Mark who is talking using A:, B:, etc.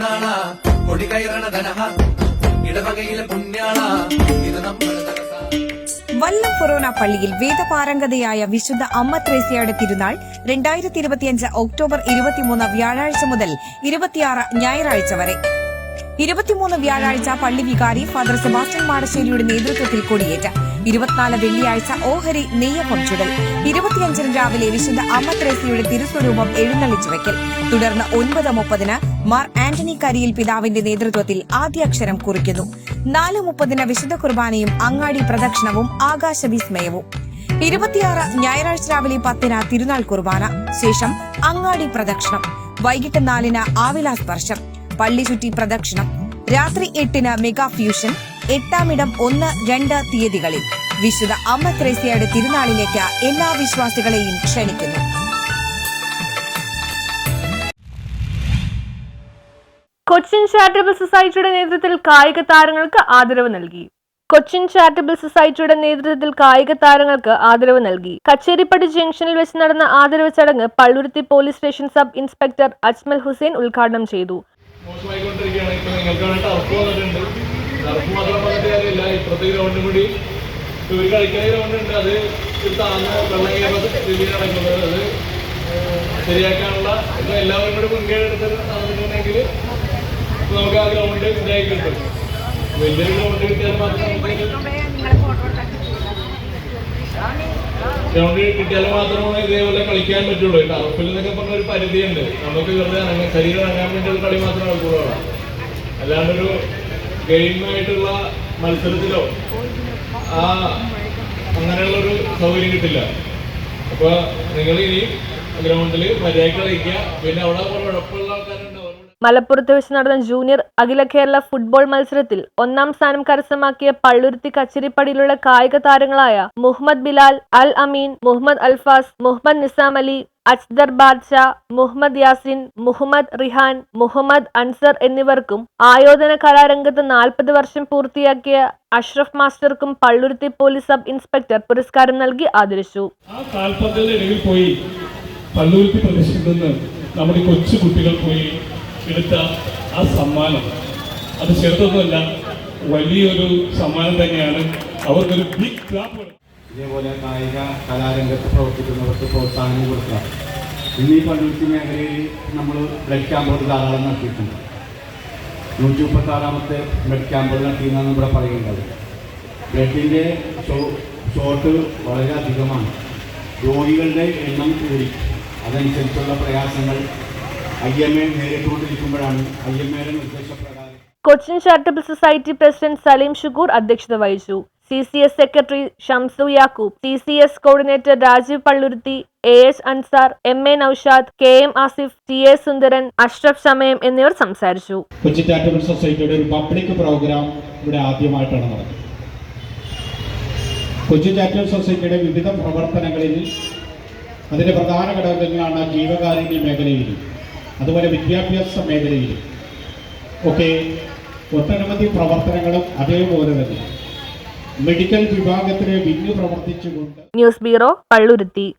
A: പെരുന്നാള കൊടി കയറണ ധനഹ ഇടവകയിലെ പുണ്യാള ഇത് നമ്മുടെ
B: വല്ലം ഫൊറോന പള്ളിയിൽ വേദപാരംഗതയായ വിശുദ്ധ അമ്മ ത്രേസ്യയുടെ തിരുനാൾ 2025 ഒക്ടോബർ 23 വ്യാഴാഴ്ച മുതൽ 26 ഞായറാഴ്ച വരെ. 23 വ്യാഴാഴ്ച പള്ളി വികാരി ഫാദർ സെബാസ്റ്റ്യൻ മാടശ്ശേരിയുടെ നേതൃത്വത്തിൽ കൊടിയേറ്റ്. 24 വെള്ളിയാഴ്ച ഓഹരി നെയ്യപ്പം ചുടൽ. 25 രാവിലെ വിശുദ്ധ അമ്മ ത്രേസ്യയുടെ തിരുസ്വരൂപം എഴുന്നള്ളിച്ചു വയ്ക്കൽ. തുടർന്ന് 9:30 മാർ ആന്റണി കരിയിൽ പിതാവിന്റെ നേതൃത്വത്തിൽ ആദ്യാക്ഷരം കുറിക്കുന്നു. 4:30 വിശുദ്ധ കുർബാനയും അങ്ങാടി പ്രദക്ഷിണവും ആകാശവിസ്മയവും. 26 ഞായറാഴ്ച രാവിലെ 10 തിരുനാൾ കുർബാന. ശേഷം അങ്ങാടി പ്രദക്ഷിണം. വൈകിട്ട് 4 ആവിലാ സ്പർശം. പള്ളി ചുറ്റി പ്രദക്ഷിണം. രാത്രി 8 മെഗാ ഫ്യൂഷൻ. 8-ാം ഇടം 1-2 തീയതികളിൽ വിശുദ്ധ അമ്മ ത്രേസ്യയുടെ തിരുനാളിലേക്ക് എല്ലാ വിശ്വാസികളെയും ക്ഷണിക്കുന്നു.
C: കൊച്ചിൻ ചാരിറ്റബിൾ സൊസൈറ്റിയുടെ നേതൃത്വത്തിൽ കായിക താരങ്ങൾക്ക് ആദരവ് നൽകി. കൊച്ചിൻ ചാരിറ്റബിൾ സൊസൈറ്റിയുടെ നേതൃത്വത്തിൽ കായിക താരങ്ങൾക്ക് ആദരവ് നൽകി. കച്ചേരിപ്പടി ജംഗ്ഷനിൽ വെച്ച് നടന്ന ആദരവ് ചടങ്ങ് Palluruthy police station sub inspector Ajmal Hussain ഉദ്ഘാടനം ചെയ്തു.
D: ശരിയാക്കാനുള്ള എല്ലാവരും കൂടി മുൻകൈ എടുത്തിട്ടുണ്ടെങ്കിൽ നമുക്ക് ആ ഗ്രൗണ്ട് ഇതായി കിട്ടും. വലിയൊരു ഗ്രൗണ്ട് കിട്ടിയാൽ മാത്രമേ ഇതേപോലെ കളിക്കാൻ പറ്റുള്ളൂ. ടർഫിൽ എന്നൊക്കെ പറഞ്ഞ ഒരു പരിധിയുണ്ട്. നമുക്ക് വെറുതെ ശരീരം ഇറങ്ങാൻ വേണ്ടിയുള്ള കളി മാത്രമേ നടക്കുകയുള്ളൂ. അല്ലാണ്ടൊരു ഗെയിമായിട്ടുള്ള മത്സരത്തിലോ അങ്ങനെയുള്ളൊരു സൗകര്യം കിട്ടില്ല. അപ്പൊ നിങ്ങൾ ഇനി ഗ്രൗണ്ടിൽ മര്യാദ കളിക്കുക. പിന്നെ അവിടെ കുഴപ്പമുള്ള ആൾക്കാരുണ്ടാവും.
C: മലപ്പുറത്ത് വെച്ച് നടന്ന ജൂനിയർ അഖില കേരള ഫുട്ബോൾ മത്സരത്തിൽ 1-ാം സ്ഥാനം കരസ്ഥമാക്കിയ പള്ളുരുത്തി കച്ചേരിപ്പടിയിലുള്ള കായിക താരങ്ങളായ മുഹമ്മദ് ബിലാൽ, അൽ അമീൻ, മുഹമ്മദ് അൽഫാസ്, മുഹമ്മദ് നിസാം അലി, അച്ദർ ബാദ്ഷാ, മുഹമ്മദ് യാസിൻ, മുഹമ്മദ് റിഹാൻ, മുഹമ്മദ് അൻസർ എന്നിവർക്കും ആയോധന കലാരംഗത്ത് 40 വർഷം പൂർത്തിയാക്കിയ അഷ്റഫ് മാസ്റ്റർക്കും പള്ളുരുത്തി പോലീസ് സബ് ഇൻസ്പെക്ടർ പുരസ്കാരം നൽകി ആദരിച്ചു.
D: പള്ളുരുത്തി പ്രദേശത്ത് നിന്ന് നമ്മുടെ കൊച്ചു കുട്ടികൾ പോയി എടുത്ത ആ സമ്മാനം അത് ചെറുതൊന്നുമല്ല, വലിയൊരു സമ്മാനം തന്നെയാണ്. അവർക്കൊരു ബിഗ് ക്ലാപ്പ്.
E: ഇതേപോലെ കായിക കലാരംഗത്ത് പ്രവർത്തിക്കുന്നവർക്ക് പ്രോത്സാഹനം കൊടുക്കുക. ഇന്ന് ഈ പള്ളുരുത്തി മേഖലയിൽ നമ്മൾ ബ്ലഡ് ക്യാമ്പുകൾ ധാരാളം നടത്തിയിട്ടുണ്ട്. 136ാമത്തെ ബ്ലഡ് ക്യാമ്പുകൾ നടത്തിയെന്നാണ് ഇവിടെ പറയുന്നത്. ബ്ലഡിൻ്റെ ഷോട്ട് വളരെ അധികമാണ്. രോഗികളുടെ എണ്ണം കൂടി. അതനുസരിച്ചുള്ള പ്രയാസങ്ങൾ IMA നേരിട്ടുകൊണ്ടിരിക്കുമ്പോഴാണ് IMAയുടെ നിർദ്ദേശപ്രകാരം
C: Cochin charitable society president Saleem Shukkur അധ്യക്ഷത വഹിച്ചു. CCS secretary Shamsu Yakub, CCS coordinator Rajeev Palluruthy, AS Ansar, MA Naushad, KM Asif, TA Sundaran, Ashraf സമയം എന്നിവർ സംസാരിച്ചു.
F: കൊച്ചിൻ ചാരിറ്റബിൾ സൊസൈറ്റിയുടെ ഒരു പബ്ലിക് പ്രോഗ്രാം ഇവിടെ ആദ്യമായിട്ടാണ് നടന്നത്. കൊച്ചിൻ ചാരിറ്റബിൾ സൊസൈറ്റിയുടെ വിവിധ പ്രവർത്തനങ്ങളിൽ അതിൻ്റെ പ്രധാന ഘടകങ്ങളാണ് ജീവകാരുണ്യ മേഖലയിലും അതുപോലെ വിദ്യാഭ്യാസ മേഖലയിലും ഒക്കെ ഒട്ടനവധി പ്രവർത്തനങ്ങളും അതേപോലെ തന്നെ മെഡിക്കൽ വിഭാഗത്തിലെ വിങ്ങ് പ്രവർത്തിച്ചുകൊണ്ട്.
C: News bureau, Palluruthy.